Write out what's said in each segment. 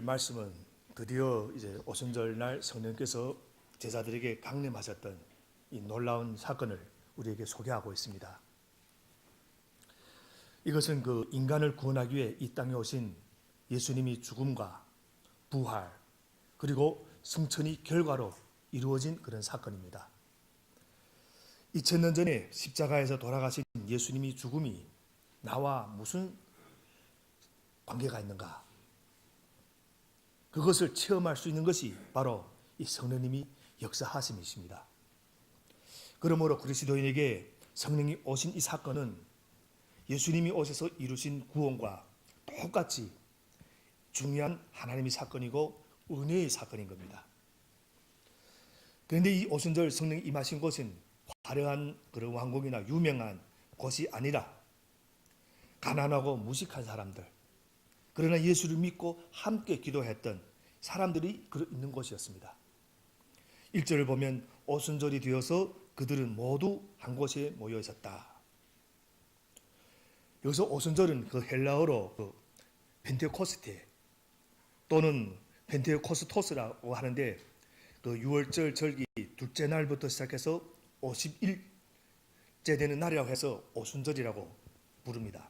오늘 말씀은 드디어 이제 오순절 날 성령께서 제자들에게 강림하셨던 이 놀라운 사건을 우리에게 소개하고 있습니다. 이것은 그 인간을 구원하기 위해 이 땅에 오신 예수님이 죽음과 부활 그리고 승천이 결과로 이루어진 그런 사건입니다. 2000년 전에 십자가에서 돌아가신 예수님이 죽음이 나와 무슨 관계가 있는가? 그것을 체험할 수 있는 것이 바로 이 성령님이 역사하심이십니다. 그러므로 그리스도인에게 성령이 오신 이 사건은 예수님이 오셔서 이루신 구원과 똑같이 중요한 하나님의 사건이고 은혜의 사건인 겁니다. 그런데 이 오순절 성령이 임하신 곳은 화려한 그런 왕궁이나 유명한 곳이 아니라 가난하고 무식한 사람들, 그러나 예수를 믿고 함께 기도했던 사람들이 있는 곳이었습니다. 1절을 보면 오순절이 되어서 그들은 모두 한 곳에 모여 있었다. 여기서 오순절은 그 헬라어로 펜테코스테 또는 펜테코스토스라고 하는데 그 6월절 절기 둘째 날부터 시작해서 50일째 되는 날이라고 해서 오순절이라고 부릅니다.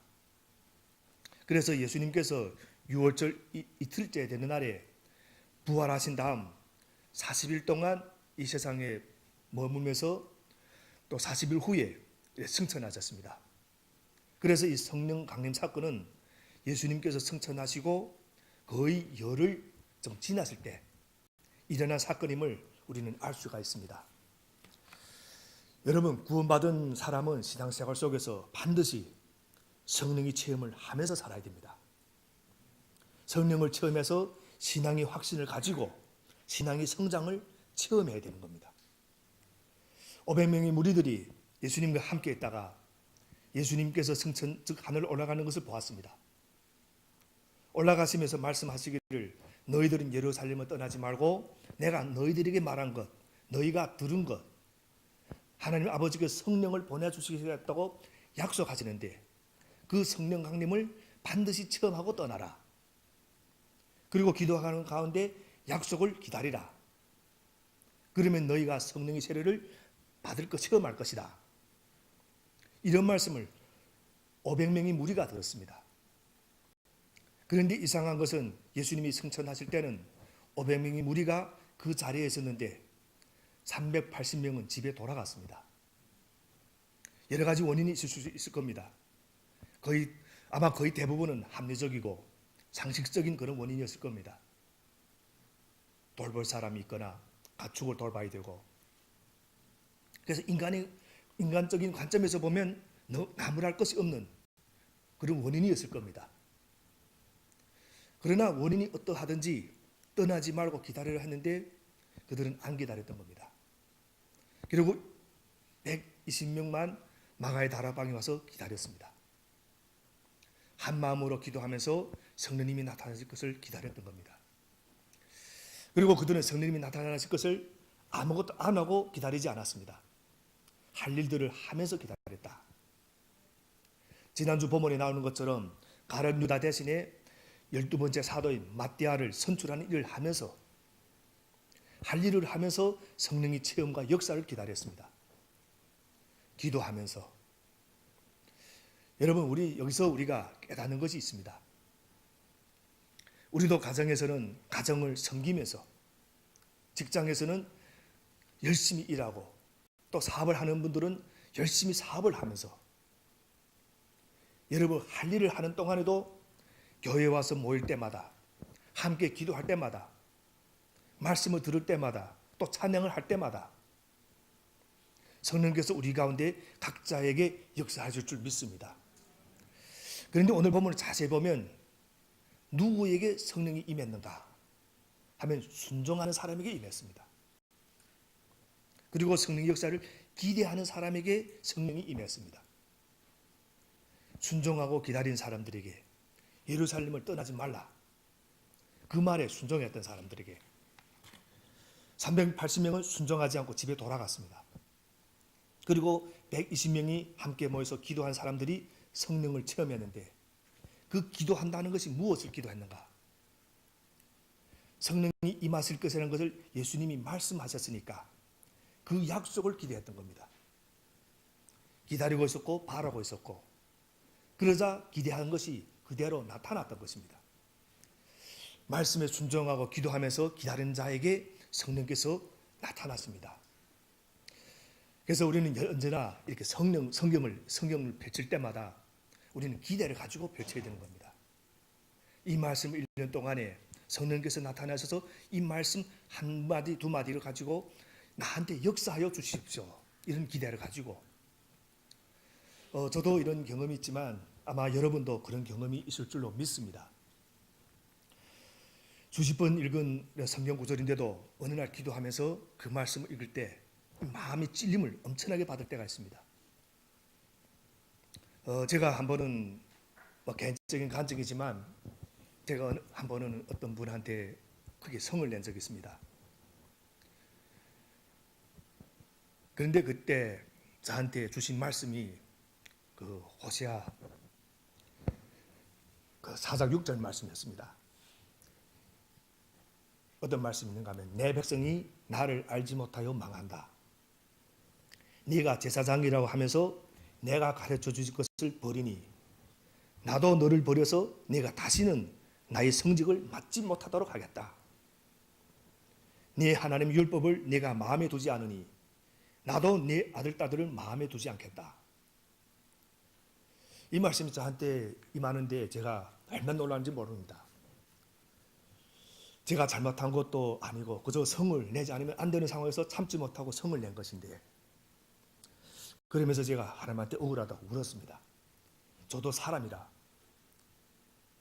그래서 예수님께서 6월절 이틀째 되는 날에 부활하신 다음 40일 동안 이 세상에 머물면서 또 40일 후에 승천하셨습니다. 그래서 이 성령 강림 사건은 예수님께서 승천하시고 거의 열흘 좀 지났을 때 일어난 사건임을 우리는 알 수가 있습니다. 여러분, 구원받은 사람은 신앙생활 속에서 반드시 성령의 체험을 하면서 살아야 됩니다. 성령을 체험해서 신앙의 확신을 가지고 신앙의 성장을 체험해야 되는 겁니다. 500명의 무리들이 예수님과 함께 있다가 예수님께서 승천, 즉 하늘 올라가는 것을 보았습니다. 올라가시면서 말씀하시기를 너희들은 예루살렘을 떠나지 말고 내가 너희들에게 말한 것, 너희가 들은 것, 하나님 아버지께서 성령을 보내주시겠다고 약속하시는데 그 성령 강림을 반드시 체험하고 떠나라. 그리고 기도하는 가운데 약속을 기다리라. 그러면 너희가 성령의 세례를 받을 것, 체험할 것이다. 이런 말씀을 500명의 무리가 들었습니다. 그런데 이상한 것은 예수님이 승천하실 때는 500명의 무리가 그 자리에 있었는데 380명은 집에 돌아갔습니다. 여러 가지 원인이 있을 수 있을 겁니다. 아마 거의 대부분은 합리적이고 상식적인 그런 원인이었을 겁니다. 돌볼 사람이 있거나 가축을 돌봐야 되고, 그래서 인간적인 관점에서 보면 나무랄 것이 없는 그런 원인이었을 겁니다. 그러나 원인이 어떠하든지 떠나지 말고 기다리려 했는데 그들은 안 기다렸던 겁니다. 그리고 120명만 마가의 다락방에 와서 기다렸습니다. 한 마음으로 기도하면서 성령님이 나타나실 것을 기다렸던 겁니다. 그리고 그들은 성령님이 나타나실 것을 아무것도 안 하고 기다리지 않았습니다. 할 일들을 하면서 기다렸다. 지난주 본문에 나오는 것처럼 가룟 유다 대신에 12번째 사도인 마띠아를 선출하는 일을 하면서 할 일을 하면서 성령의 체험과 역사를 기다렸습니다. 기도하면서. 여러분, 여기서 우리가 깨닫는 것이 있습니다. 우리도 가정에서는 가정을 섬기면서, 직장에서는 열심히 일하고, 또 사업을 하는 분들은 열심히 사업을 하면서, 여러분 할 일을 하는 동안에도 교회에 와서 모일 때마다, 함께 기도할 때마다, 말씀을 들을 때마다, 또 찬양을 할 때마다 성령께서 우리 가운데 각자에게 역사하실 줄 믿습니다. 그런데 오늘 본문을 자세히 보면 누구에게 성령이 임했는가 하면 순종하는 사람에게 임했습니다. 그리고 성령의 역사를 기대하는 사람에게 성령이 임했습니다. 순종하고 기다린 사람들에게, 예루살렘을 떠나지 말라, 그 말에 순종했던 사람들에게 380명은 순종하지 않고 집에 돌아갔습니다. 그리고 120명이 함께 모여서 기도한 사람들이 성령을 체험했는데 그 기도한다는 것이 무엇을 기도했는가? 성령이 임하실 것이라는 것을 예수님이 말씀하셨으니까 그 약속을 기대했던 겁니다. 기다리고 있었고 바라고 있었고, 그러자 기대한 것이 그대로 나타났던 것입니다. 말씀에 순종하고 기도하면서 기다리는 자에게 성령께서 나타났습니다. 그래서 우리는 언제나 이렇게 성경을 펼칠 때마다 우리는 기대를 가지고 펼쳐야 되는 겁니다. 이 말씀을 1년 동안에 성령께서 나타나셔서 이 말씀 한 마디 두 마디를 가지고 나한테 역사하여 주십시오, 이런 기대를 가지고, 저도 이런 경험이 있지만 아마 여러분도 그런 경험이 있을 줄로 믿습니다. 수십 번 읽은 성경 구절인데도 어느 날 기도하면서 그 말씀을 읽을 때 마음이 찔림을 엄청나게 받을 때가 있습니다. 제가 한 번은 개인적인 간증이지만 제가 한 번은 어떤 분한테 크게 성을 낸 적이 있습니다. 그런데 그때 저한테 주신 말씀이 그 호세아 그 4장 6절 말씀이었습니다. 어떤 말씀이 있는가 하면, 내 백성이 나를 알지 못하여 망한다. 네가 제사장이라고 하면서 내가 가르쳐 주실 것을 버리니 나도 너를 버려서 네가 다시는 나의 성직을 맡지 못하도록 하겠다. 네 하나님의 율법을 네가 마음에 두지 않으니 나도 네 아들 딸들을 마음에 두지 않겠다. 이 말씀이 저한테 임하는데 제가 얼마나 놀랐는지 모릅니다. 제가 잘못한 것도 아니고 그저 성을 내지 않으면 안 되는 상황에서 참지 못하고 성을 낸 것인데, 그러면서 제가 하나님한테 억울하다고 울었습니다. 저도 사람이라.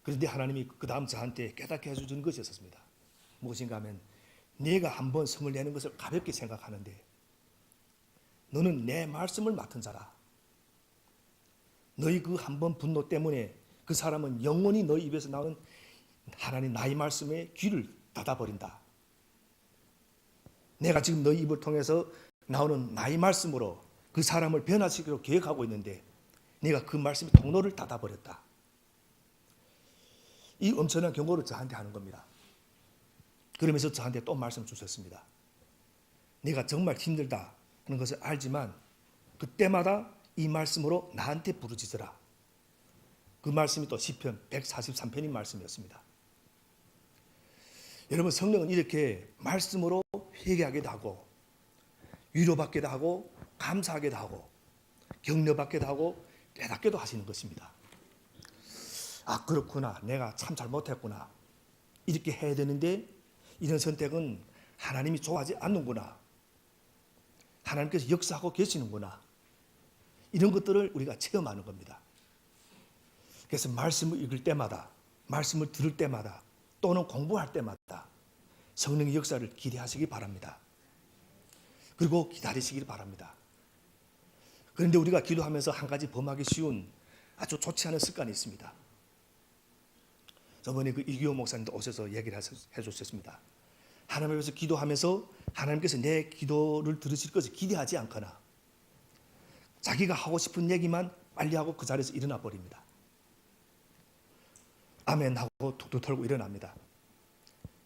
그런데 하나님이 그 다음 저한테 깨닫게 해주는 것이 있었습니다. 무엇인가 하면, 네가 한번 성을 내는 것을 가볍게 생각하는데 너는 내 말씀을 맡은 자라. 너희 그 한 번 분노 때문에 그 사람은 영원히 너희 입에서 나오는 하나님 나의 말씀에 귀를 닫아버린다. 내가 지금 너희 입을 통해서 나오는 나의 말씀으로 그 사람을 변화시키기로 계획하고 있는데 네가 그 말씀의 통로를 닫아버렸다. 이 엄청난 경고를 저한테 하는 겁니다. 그러면서 저한테 또 말씀 주셨습니다. 네가 정말 힘들다 하는 것을 알지만 그때마다 이 말씀으로 나한테 부르짖으라. 그 말씀이 또 시편 143편인 말씀이었습니다. 여러분, 성령은 이렇게 말씀으로 회개하게도 하고 위로받게도 하고 감사하게도 하고 격려받게도 하고 깨닫게도 하시는 것입니다. 아, 그렇구나, 내가 참 잘못했구나, 이렇게 해야 되는데 이런 선택은 하나님이 좋아하지 않는구나, 하나님께서 역사하고 계시는구나, 이런 것들을 우리가 체험하는 겁니다. 그래서 말씀을 읽을 때마다, 말씀을 들을 때마다, 또는 공부할 때마다 성령의 역사를 기대하시기 바랍니다. 그리고 기다리시길 바랍니다. 그런데 우리가 기도하면서 한 가지 범하기 쉬운 아주 좋지 않은 습관이 있습니다. 저번에 그 이기호 목사님도 오셔서 얘기를 해주셨습니다. 하나님 앞에서 기도하면서 하나님께서 내 기도를 들으실 것을 기대하지 않거나 자기가 하고 싶은 얘기만 빨리 하고 그 자리에서 일어나 버립니다. 아멘 하고 툭툭 털고 일어납니다.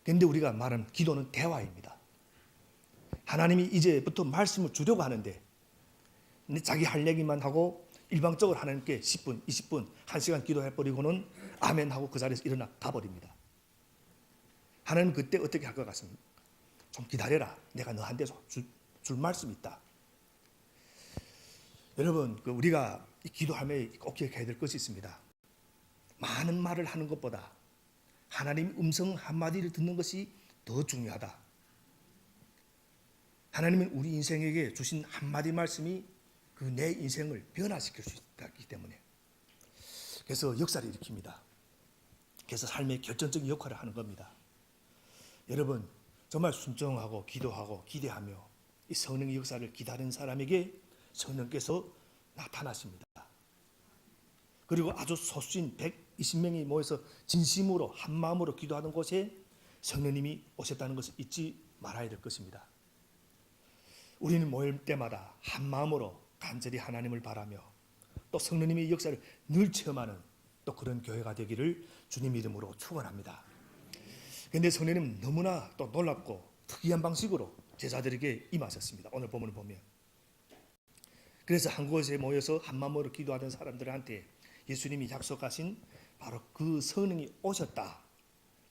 그런데 우리가 말하는 기도는 대화입니다. 하나님이 이제부터 말씀을 주려고 하는데 자기 할 얘기만 하고 일방적으로 하나님께 10분, 20분, 1시간 기도해버리고는 아멘 하고 그 자리에서 일어나 가버립니다. 하나님 그때 어떻게 할 것 같습니까? 좀 기다려라. 내가 너한테 줄 말씀이 있다. 여러분, 우리가 기도하며 꼭 기억해야 될 것이 있습니다. 많은 말을 하는 것보다 하나님 음성 한마디를 듣는 것이 더 중요하다. 하나님은 우리 인생에게 주신 한마디 말씀이 그 내 인생을 변화시킬 수 있기 때문에, 그래서 역사를 일으킵니다. 그래서 삶의 결정적인 역할을 하는 겁니다. 여러분, 정말 순종하고 기도하고 기대하며 이 성령의 역사를 기다리는 사람에게 성령께서 나타나십니다. 그리고 아주 소수인 120명이 모여서 진심으로 한 마음으로 기도하는 곳에 성령님이 오셨다는 것을 잊지 말아야 될 것입니다. 우리는 모일 때마다 한 마음으로 간절히 하나님을 바라며 또 성령님의 역사를 늘 체험하는 또 그런 교회가 되기를 주님 이름으로 축원합니다. 근데 성령님 너무나 또 놀랍고 특이한 방식으로 제자들에게 임하셨습니다. 오늘 본문을 보면. 그래서 한 곳에 모여서 한 마음으로 기도하던 사람들한테 예수님이 약속하신 바로 그 성령이 오셨다,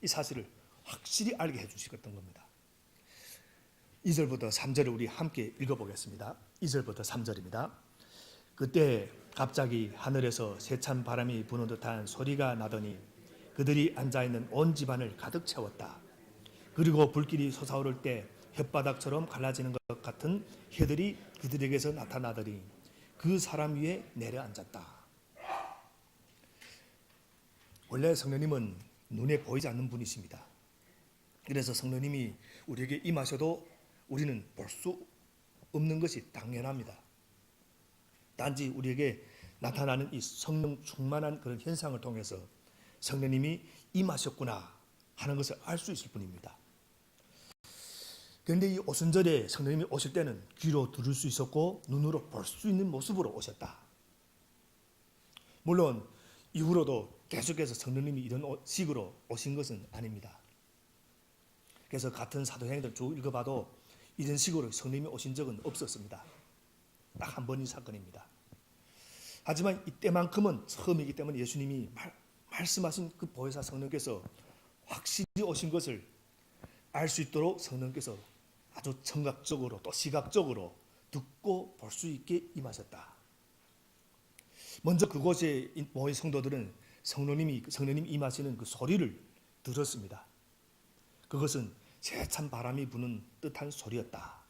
이 사실을 확실히 알게 해주시겠던 겁니다. 2절부터 3절을 우리 함께 읽어보겠습니다. 2절부터 3절입니다. 그때 갑자기 하늘에서 세찬 바람이 부는 듯한 소리가 나더니 그들이 앉아있는 온 집안을 가득 채웠다. 그리고 불길이 솟아오를 때 혓바닥처럼 갈라지는 것 같은 해들이 그들에게서 나타나더니 그 사람 위에 내려앉았다. 원래 성령님은 눈에 보이지 않는 분이십니다. 그래서 성령님이 우리에게 임하셔도 우리는 볼 수 없는 것이 당연합니다. 단지 우리에게 나타나는 이 성령 충만한 그런 현상을 통해서 성령님이 임하셨구나 하는 것을 알 수 있을 뿐입니다. 그런데 이 오순절에 성령님이 오실 때는 귀로 들을 수 있었고 눈으로 볼 수 있는 모습으로 오셨다. 물론 이후로도 계속해서 성령님이 이런 식으로 오신 것은 아닙니다. 그래서 같은 사도행전을 쭉 읽어봐도 이런 식으로 성령님이 오신 적은 없었습니다. 딱 한 번의 사건입니다. 하지만 이때만큼은 처음이기 때문에 예수님이 말씀하신 그 보혜사 성령께서 확실히 오신 것을 알 수 있도록 성령께서 아주 청각적으로 또 시각적으로 듣고 볼 수 있게 임하셨다. 먼저 그곳에 모인 성도들은 성령님 임하시는 그 소리를 들었습니다. 그것은 세찬 바람이 부는 듯한 소리였다.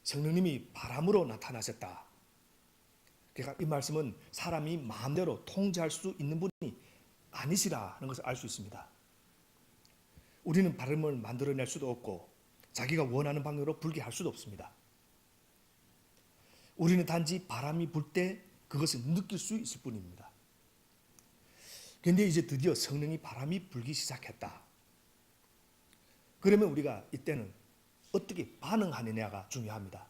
성령님이 바람으로 나타나셨다. 그러니까 이 말씀은 사람이 마음대로 통제할 수 있는 분이 아니시라는 것을 알 수 있습니다. 우리는 바람을 만들어낼 수도 없고 자기가 원하는 방향으로 불게 할 수도 없습니다. 우리는 단지 바람이 불 때 그것을 느낄 수 있을 뿐입니다. 그런데 이제 드디어 성령이 바람이 불기 시작했다. 그러면 우리가 이때는 어떻게 반응하느냐가 중요합니다.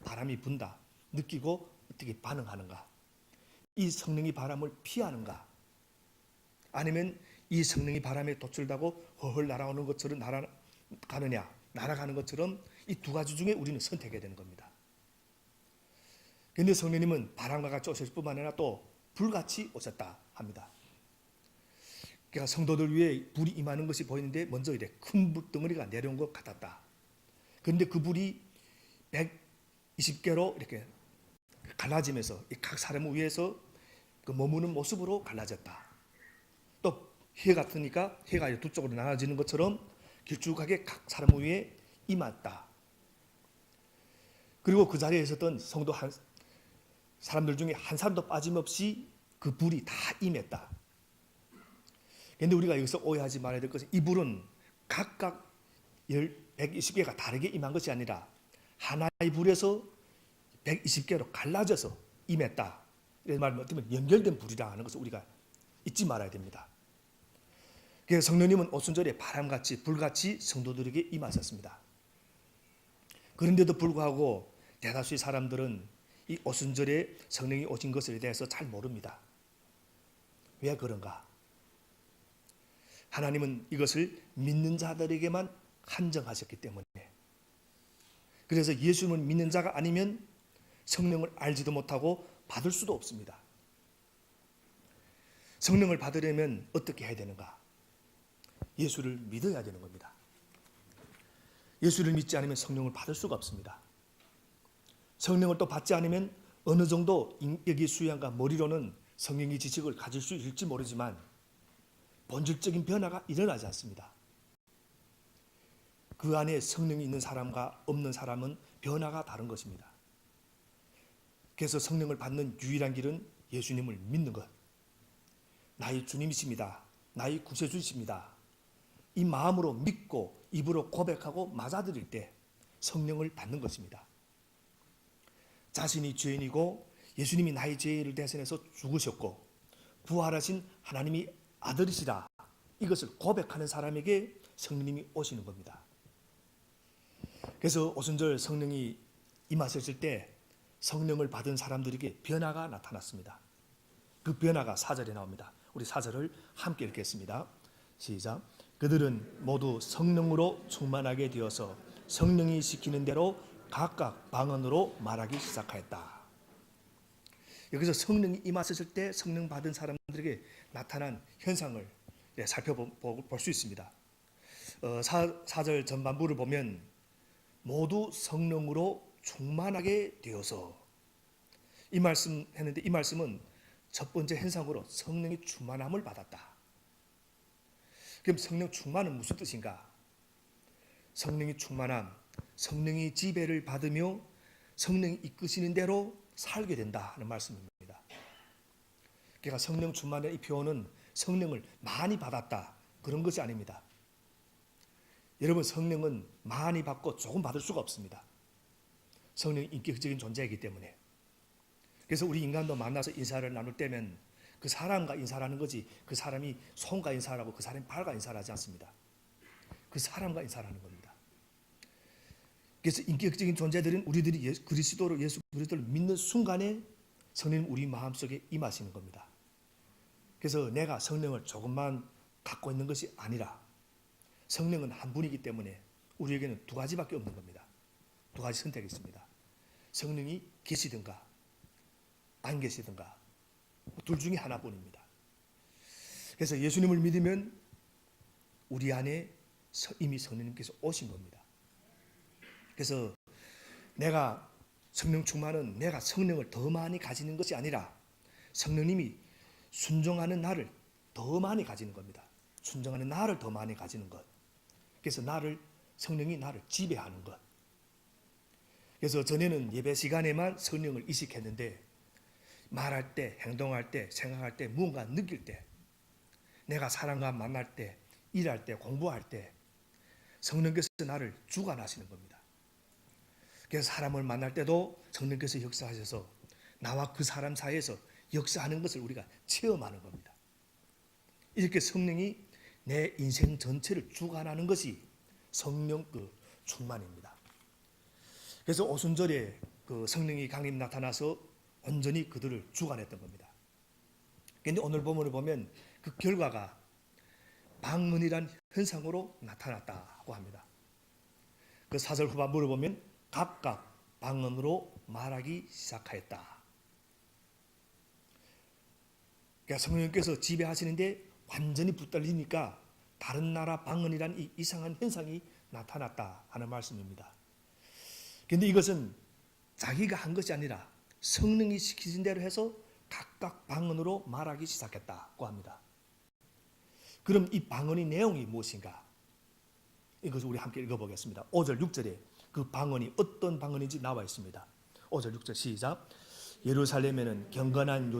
바람이 분다, 느끼고 어떻게 반응하는가. 이 성령이 바람을 피하는가, 아니면 이 성령이 바람에 도출되고 허헐 날아오는 것처럼 날아가는 것처럼 이 두 가지 중에 우리는 선택해야 되는 겁니다. 그런데 성령님은 바람과 같이 오실 뿐만 아니라 또 불같이 오셨다 합니다. 그러니까 성도들 위에 불이 임하는 것이 보이는데 먼저 이래 큰 불덩어리가 내려온 것 같았다. 그런데 그 불이 120개로 이렇게 갈라지면서 각 사람 위에서 그 머무는 모습으로 갈라졌다. 또 해 같으니까 해가 두 쪽으로 나눠지는 것처럼 길쭉하게 각 사람 위에 임했다. 그리고 그 자리에 있었던 성도 사람들 중에 한 사람도 빠짐없이 그 불이 다 임했다. 그런데 우리가 여기서 오해하지 말아야 될 것은 이 불은 각각 120개가 다르게 임한 것이 아니라 하나의 불에서 120개로 갈라져서 임했다. 이런 말은 어떻게 보면 연결된 불이라 하는 것을 우리가 잊지 말아야 됩니다. 그래서 성령님은 오순절에 바람같이 불같이 성도들에게 임하셨습니다. 그런데도 불구하고 대다수의 사람들은 이 오순절에 성령이 오신 것에 대해서 잘 모릅니다. 왜 그런가? 하나님은 이것을 믿는 자들에게만 한정하셨기 때문에. 그래서 예수님을 믿는 자가 아니면 성령을 알지도 못하고 받을 수도 없습니다. 성령을 받으려면 어떻게 해야 되는가? 예수를 믿어야 되는 겁니다. 예수를 믿지 않으면 성령을 받을 수가 없습니다. 성령을 또 받지 않으면 어느 정도 인격의 수양과 머리로는 성령의 지식을 가질 수 있을지 모르지만 본질적인 변화가 일어나지 않습니다. 그 안에 성령이 있는 사람과 없는 사람은 변화가 다른 것입니다. 그래서 성령을 받는 유일한 길은 예수님을 믿는 것. 나의 주님이십니다. 나의 구세주이십니다. 이 마음으로 믿고 입으로 고백하고 맞아들일 때 성령을 받는 것입니다. 자신이 죄인이고 예수님이 나의 죄를 대신해서 죽으셨고 부활하신 하나님이 아들이시라, 이것을 고백하는 사람에게 성령님이 오시는 겁니다. 그래서 오순절 성령이 임하셨을 때 성령을 받은 사람들에게 변화가 나타났습니다. 그 변화가 4절에 나옵니다. 우리 4절을 함께 읽겠습니다. 시작. 그들은 모두 성령으로 충만하게 되어서 성령이 시키는 대로 각각 방언으로 말하기 시작하였다. 여기서 성령이 임하셨을 때 성령 받은 사람들에게 나타난 현상을 살펴볼 수 있습니다. 4절 전반부를 보면 모두 성령으로 충만하게 되어서 이 말씀 했는데, 이 말씀은 첫 번째 현상으로 성령의 충만함을 받았다. 그럼 성령 충만은 무슨 뜻인가? 성령의 충만함, 성령의 지배를 받으며 성령이 이끄시는 대로 살게 된다 하는 말씀입니다. 그러니까 성령 충만의 이 표현은 성령을 많이 받았다 그런 것이 아닙니다. 여러분, 성령은 많이 받고 조금 받을 수가 없습니다. 성령이 인격적인 존재이기 때문에. 그래서 우리 인간도 만나서 인사를 나눌 때면 그 사람과 인사를 하는 거지, 그 사람이 손과 인사를 하고 그 사람이 발과 인사를 하지 않습니다. 그 사람과 인사를 하는 겁니다. 그래서 인격적인 존재들은 우리들이 예수 그리스도를 믿는 순간에 성령은 우리 마음속에 임하시는 겁니다. 그래서 내가 성령을 조금만 갖고 있는 것이 아니라 성령은 한 분이기 때문에 우리에게는 두 가지밖에 없는 겁니다. 두 가지 선택이 있습니다. 성령이 계시든가 안 계시든가, 둘 중에 하나뿐입니다. 그래서 예수님을 믿으면 우리 안에 이미 성령님께서 오신 겁니다. 그래서 내가 성령 충만은 내가 성령을 더 많이 가지는 것이 아니라 성령님이 순종하는 나를 더 많이 가지는 겁니다. 순종하는 나를 더 많이 가지는 것. 그래서 성령이 나를 지배하는 것. 그래서 전에는 예배 시간에만 성령을 의식했는데 말할 때, 행동할 때, 생각할 때, 무언가 느낄 때, 내가 사람과 만날 때, 일할 때, 공부할 때 성령께서 나를 주관하시는 겁니다. 그래서 사람을 만날 때도 성령께서 역사하셔서 나와 그 사람 사이에서 역사하는 것을 우리가 체험하는 겁니다. 이렇게 성령이 내 인생 전체를 주관하는 것이 성령 충만입니다. 그래서 오순절에 그 성령이 강림 나타나서 온전히 그들을 주관했던 겁니다. 그런데 오늘 본문을 보면 그 결과가 방언이란 현상으로 나타났다고 합니다. 그 4절 후반부를 보면 각각 방언으로 말하기 시작하였다. 그러니까 성령께서 지배하시는데 완전히 붙들리니까 다른 나라 방언이란 이 이상한 현상이 나타났다 하는 말씀입니다. 그런데 이것은 자기가 한 것이 아니라 성령이 시키신 대로 해서 각각 방언으로 말하기 시작했다고 합니다. 그럼 이 방언의 내용이 무엇인가? 이것을 우리 함께 읽어보겠습니다. 5절 6절에 그 방언이 어떤 방언인지 나와 있습니다. 5절 6절 시작. 예루살렘에는 경건한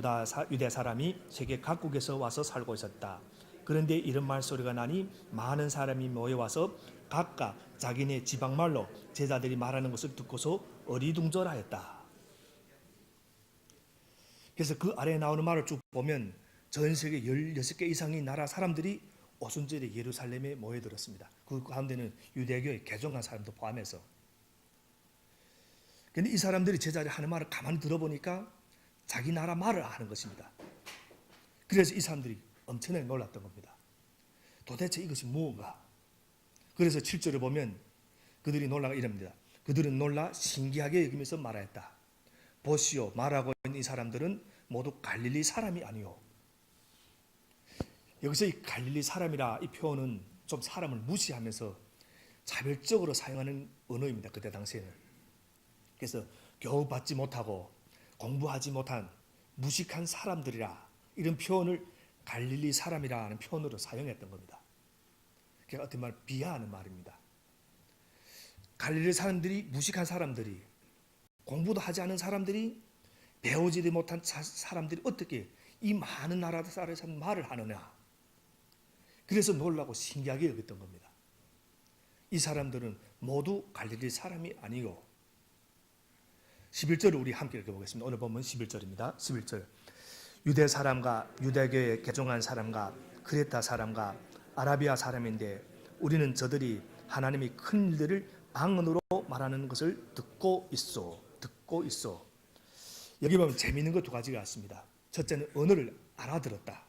유대 사람이 세계 각국에서 와서 살고 있었다. 그런데 이런 말소리가 나니 많은 사람이 모여와서 각각 자기네 지방말로 제자들이 말하는 것을 듣고서 어리둥절하였다. 그래서 그 아래에 나오는 말을 쭉 보면 전 세계 16개 이상의 나라 사람들이 오순절에 예루살렘에 모여들었습니다. 그 가운데는 유대교의 개종한 사람도 포함해서. 그런데 이 사람들이 제자들이 하는 말을 가만히 들어보니까 자기 나라 말을 하는 것입니다. 그래서 이 사람들이 엄청나게 놀랐던 겁니다. 도대체 이것이 무엇인가? 그래서 7절을 보면 그들이 놀라가 이럽니다. 그들은 놀라 신기하게 여기면서 말하였다. 보시오, 말하고 있는 이 사람들은 모두 갈릴리 사람이 아니오. 여기서 이 갈릴리 사람이라 이 표현은 좀 사람을 무시하면서 차별적으로 사용하는 언어입니다. 그때 당시에는. 그래서 겨우 받지 못하고 공부하지 못한 무식한 사람들이라 이런 표현을 갈릴리 사람이라는 표현으로 사용했던 겁니다. 그러니까 어떤 말 비하하는 말입니다. 갈릴리 사람들이, 무식한 사람들이, 공부도 하지 않은 사람들이, 배우지도 못한 사람들이 어떻게 이 많은 나라 사람에서 말을 하느냐. 그래서 놀라고 신기하게 여겼던 겁니다. 이 사람들은 모두 갈릴리 사람이 아니고. 11절을 우리 함께 읽어보겠습니다. 오늘 본문 11절입니다. 11절. 유대 사람과 유대교에 개종한 사람과 크레타 사람과 아라비아 사람인데 우리는 저들이 하나님이 큰 일들을 방언으로 말하는 것을 듣고 있어. 여기 보면 재미있는 것 두 가지가 있습니다. 첫째는 언어를 알아들었다.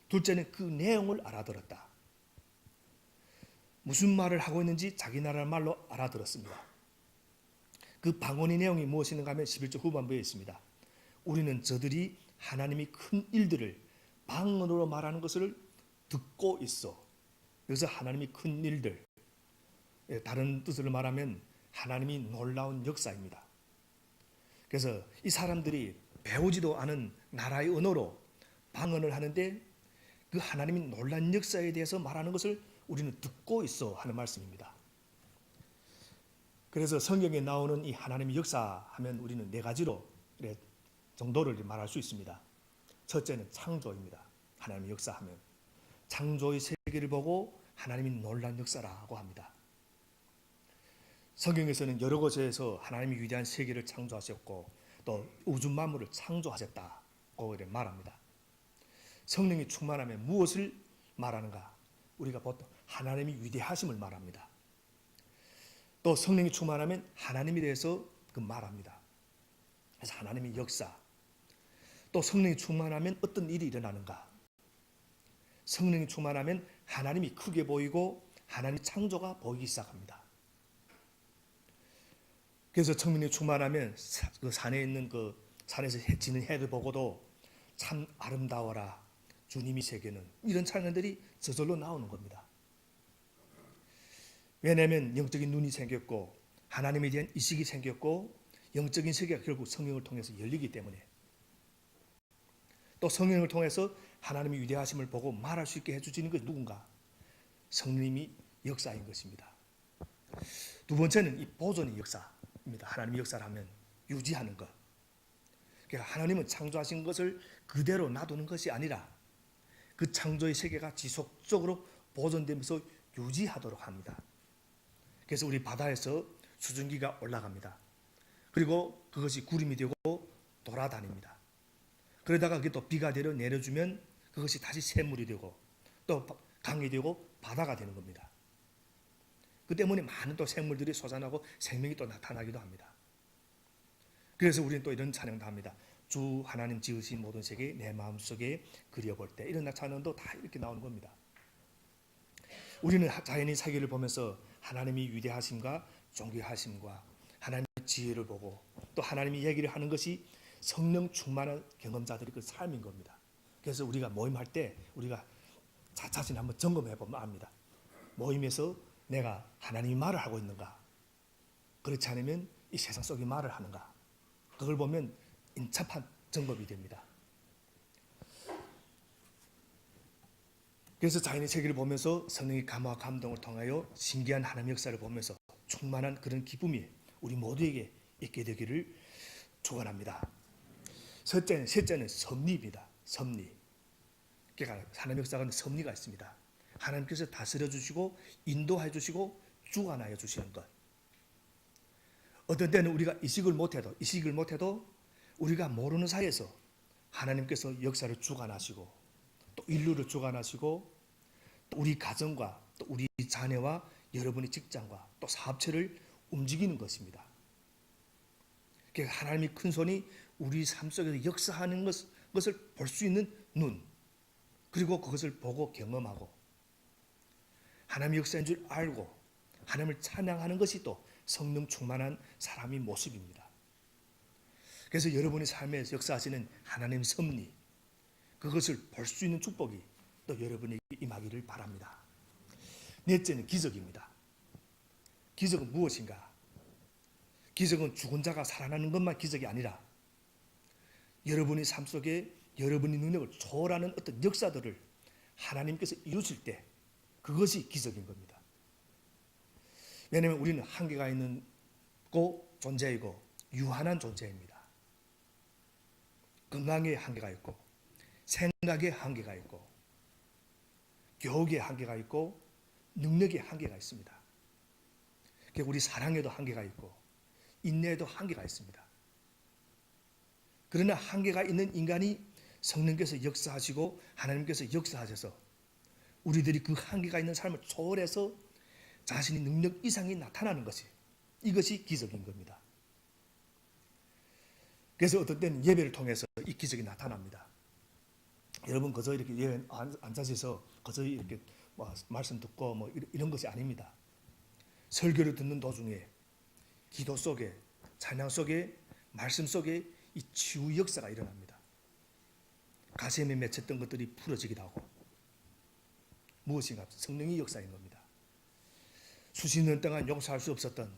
둘째는 그 내용을 알아들었다. 무슨 말을 하고 있는지 자기 나라 말로 알아들었습니다. 그 방언의 내용이 무엇인가 하면 11절 후반부에 있습니다. 우리는 저들이 하나님이 큰 일들을 방언으로 말하는 것을 듣고 있어. 여기서 하나님이 큰 일들, 다른 뜻으로 말하면 하나님이 놀라운 역사입니다. 그래서 이 사람들이 배우지도 않은 나라의 언어로 방언을 하는데 그 하나님이 놀란 역사에 대해서 말하는 것을 우리는 듣고 있어 하는 말씀입니다. 그래서 성경에 나오는 이 하나님의 역사하면 우리는 네 가지로 정도를 말할 수 있습니다. 첫째는 창조입니다. 하나님의 역사하면 창조의 세계를 보고 하나님이 놀란 역사라고 합니다. 성경에서는 여러 곳에서 하나님이 위대한 세계를 창조하셨고 또 우주 만물을 창조하셨다고 말합니다. 성령이 충만하면 무엇을 말하는가? 우리가 보통 하나님이 위대하심을 말합니다. 또 성령이 충만하면 하나님에 대해서 말합니다. 그래서 하나님의 역사. 또 성령이 충만하면 어떤 일이 일어나는가? 성령이 충만하면 하나님이 크게 보이고 하나님의 창조가 보이기 시작합니다. 그래서 성령이 충만하면 그 산에 있는 산에서 지는 해를 보고도 참 아름다워라 주님이 세계는, 이런 찬양들이 저절로 나오는 겁니다. 왜냐하면 영적인 눈이 생겼고 하나님에 대한 인식이 생겼고 영적인 세계가 결국 성령을 통해서 열리기 때문에, 또 성령을 통해서 하나님의 위대하심을 보고 말할 수 있게 해주시는 것이 누군가? 성령님이 역사인 것입니다. 두 번째는 이 보존의 역사입니다. 하나님의 역사라면 유지하는 것. 그러니까 하나님은 창조하신 것을 그대로 놔두는 것이 아니라 그 창조의 세계가 지속적으로 보존되면서 유지하도록 합니다. 그래서 우리 바다에서 수증기가 올라갑니다. 그리고 그것이 구름이 되고 돌아다닙니다. 그러다가 그게 또 비가 내려주면 그것이 다시 샘물이 되고 또 강이 되고 바다가 되는 겁니다. 그 때문에 많은 또 생물들이 솟아나고 생명이 또 나타나기도 합니다. 그래서 우리는 또 이런 찬양도 합니다. 주 하나님 지으신 모든 세계 내 마음속에 그려볼 때, 이런 찬양도 다 이렇게 나오는 겁니다. 우리는 자연의 세계를 보면서 하나님이 위대하심과 존귀하심과 하나님의 지혜를 보고 또 하나님이 얘기를 하는 것이 성령 충만한 경험자들의 그 삶인 겁니다. 그래서 우리가 모임할 때 우리가 자신 한번 점검해 보면 압니다. 모임에서 내가 하나님이 말을 하고 있는가? 그렇지 않으면 이 세상 속에 말을 하는가? 그걸 보면 인접한 점검이 됩니다. 그래서 자연의 세계를 보면서 성령의 감화와 감동을 통하여 신기한 하나님의 역사를 보면서 충만한 그런 기쁨이 우리 모두에게 있게 되기를 축원합니다. 셋째는 섭리입니다. 섭리. 그러니까 하나님의 역사는 섭리가 있습니다. 하나님께서 다스려 주시고 인도해 주시고 주관하여 주시는 것. 어떤 때는 우리가 이식을 못해도 우리가 모르는 사이에서 하나님께서 역사를 주관하시고 또 인류를 주관하시고 또 우리 가정과 또 우리 자녀와 여러분의 직장과 또 사업체를 움직이는 것입니다. 하나님의 큰 손이 우리 삶 속에서 역사하는 것을 볼 수 있는 눈, 그리고 그것을 보고 경험하고 하나님의 역사인 줄 알고 하나님을 찬양하는 것이 또 성령 충만한 사람의 모습입니다. 그래서 여러분의 삶에 역사하시는 하나님의 섭리, 그것을 볼 수 있는 축복이 또 여러분에게 임하기를 바랍니다. 넷째는 기적입니다. 기적은 무엇인가? 기적은 죽은 자가 살아나는 것만 기적이 아니라 여러분의 삶 속에 여러분의 능력을 초월하는 어떤 역사들을 하나님께서 이루실 때 그것이 기적인 겁니다. 왜냐하면 우리는 한계가 있는 존재이고 유한한 존재입니다. 건강에 한계가 있고 생각에 한계가 있고 교육에 한계가 있고 능력에 한계가 있습니다. 우리 사랑에도 한계가 있고 인내에도 한계가 있습니다. 그러나 한계가 있는 인간이 성령께서 역사하시고 하나님께서 역사하셔서 우리들이 그 한계가 있는 삶을 초월해서 자신의 능력 이상이 나타나는 이것이 기적인 겁니다. 그래서 어떤 때는 예배를 통해서 이 기적이 나타납니다. 여러분 그저 이렇게 예배 앉아서 그저 이렇게 말씀 듣고 이런 것이 아닙니다. 설교를 듣는 도중에 기도 속에 찬양 속에 말씀 속에 이 치유 역사가 일어납니다. 가슴에 맺혔던 것들이 풀어지기도 하고 무엇인가 성령의 역사인 겁니다. 수십 년 동안 용서할 수 없었던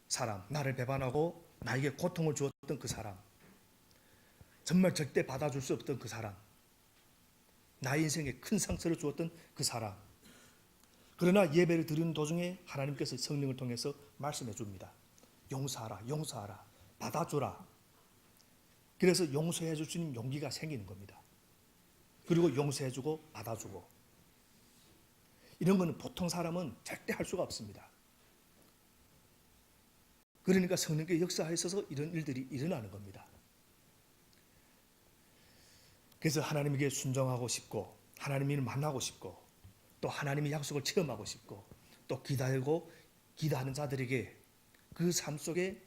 사람, 나를 배반하고 나에게 고통을 주었던 그 사람, 정말 절대 받아줄 수 없던 그 사람, 나의 인생에 큰 상처를 주었던 그 사람, 그러나 예배를 드리는 도중에 하나님께서 성령을 통해서 말씀해 줍니다. 용서하라, 용서하라, 받아주라. 그래서 용서해 줄 수 있는 용기가 생기는 겁니다. 그리고 용서해 주고 받아주고. 이런 거는 보통 사람은 절대 할 수가 없습니다. 그러니까 성령께 역사하셔서 이런 일들이 일어나는 겁니다. 그래서 하나님에게 순종하고 싶고 하나님을 만나고 싶고 또 하나님의 약속을 체험하고 싶고 또 기다리고 기도하는 자들에게 그 삶 속에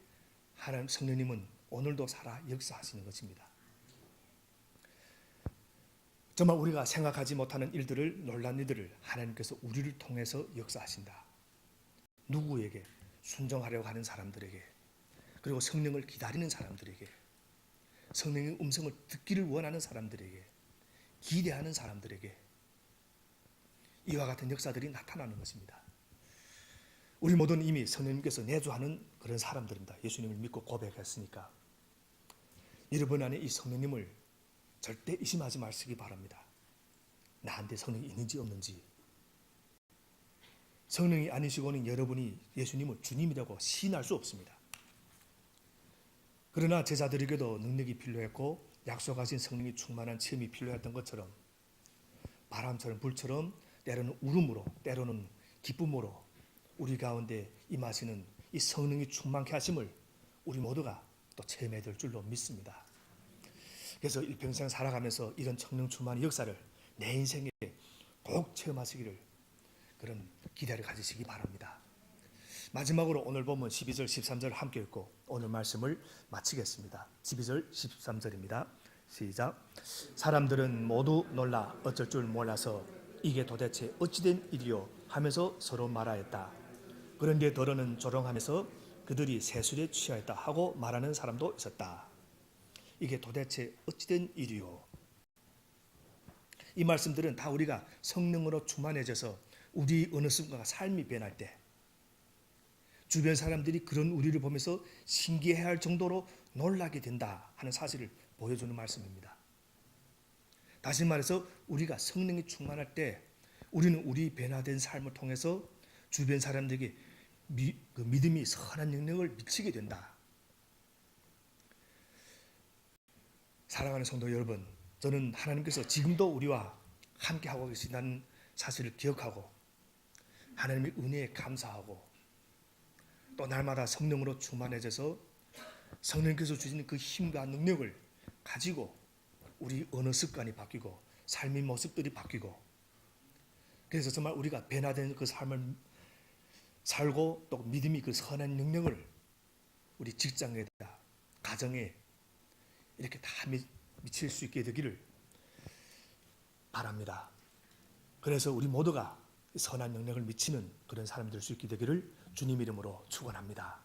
하나님 성령님은 오늘도 살아 역사하시는 것입니다. 정말 우리가 생각하지 못하는 일들을, 놀란 일들을 하나님께서 우리를 통해서 역사하신다. 누구에게? 순종하려고 하는 사람들에게, 그리고 성령을 기다리는 사람들에게, 성령의 음성을 듣기를 원하는 사람들에게, 기대하는 사람들에게 이와 같은 역사들이 나타나는 것입니다. 우리 모두는 이미 성령님께서 내주하는 그런 사람들입니다. 예수님을 믿고 고백했으니까. 여러분 안에 이 성령님을 절대 의심하지 마시기 바랍니다. 나한테 성령이 있는지 없는지. 성령이 아니시고는 여러분이 예수님을 주님이라고 시인할 수 없습니다. 그러나 제자들에게도 능력이 필요했고 약속하신 성령이 충만한 체험이 필요했던 것처럼 바람처럼 불처럼 때로는 울음으로 때로는 기쁨으로 우리 가운데 임하시는 이 성령이 충만케 하심을 우리 모두가 또 체험해야 될 줄로 믿습니다. 그래서 일평생 살아가면서 이런 성령 충만의 역사를 내 인생에 꼭 체험하시기를 그런 기대를 가지시기 바랍니다. 마지막으로 오늘 본문 12절 13절 함께 읽고 오늘 말씀을 마치겠습니다. 12절 13절입니다. 시작. 사람들은 모두 놀라 어쩔 줄 몰라서 이게 도대체 어찌된 일이요 하면서 서로 말하였다. 그런데 더러는 조롱하면서 그들이 세술에 취하였다 하고 말하는 사람도 있었다. 이게 도대체 어찌된 일이요. 이 말씀들은 다 우리가 성령으로 충만해져서 우리 어느 순간 삶이 변할 때 주변 사람들이 그런 우리를 보면서 신기해할 정도로 놀라게 된다 하는 사실을 보여주는 말씀입니다. 다시 말해서 우리가 성령이 충만할 때 우리는 우리 변화된 삶을 통해서 주변 사람들에게 그 믿음이 선한 영향을 미치게 된다. 사랑하는 성도 여러분, 저는 하나님께서 지금도 우리와 함께하고 계신다는 사실을 기억하고 하나님의 은혜에 감사하고 또 날마다 성령으로 충만해져서 성령께서 주시는 그 힘과 능력을 가지고 우리 언어 습관이 바뀌고 삶의 모습들이 바뀌고 그래서 정말 우리가 변화된 그 삶을 살고 또 믿음이 그 선한 능력을 우리 직장에다 가정에 이렇게 다 미칠 수 있게 되기를 바랍니다. 그래서 우리 모두가 선한 영향을 미치는 그런 사람이 될 수 있게 되기를 주님 이름으로 축원합니다.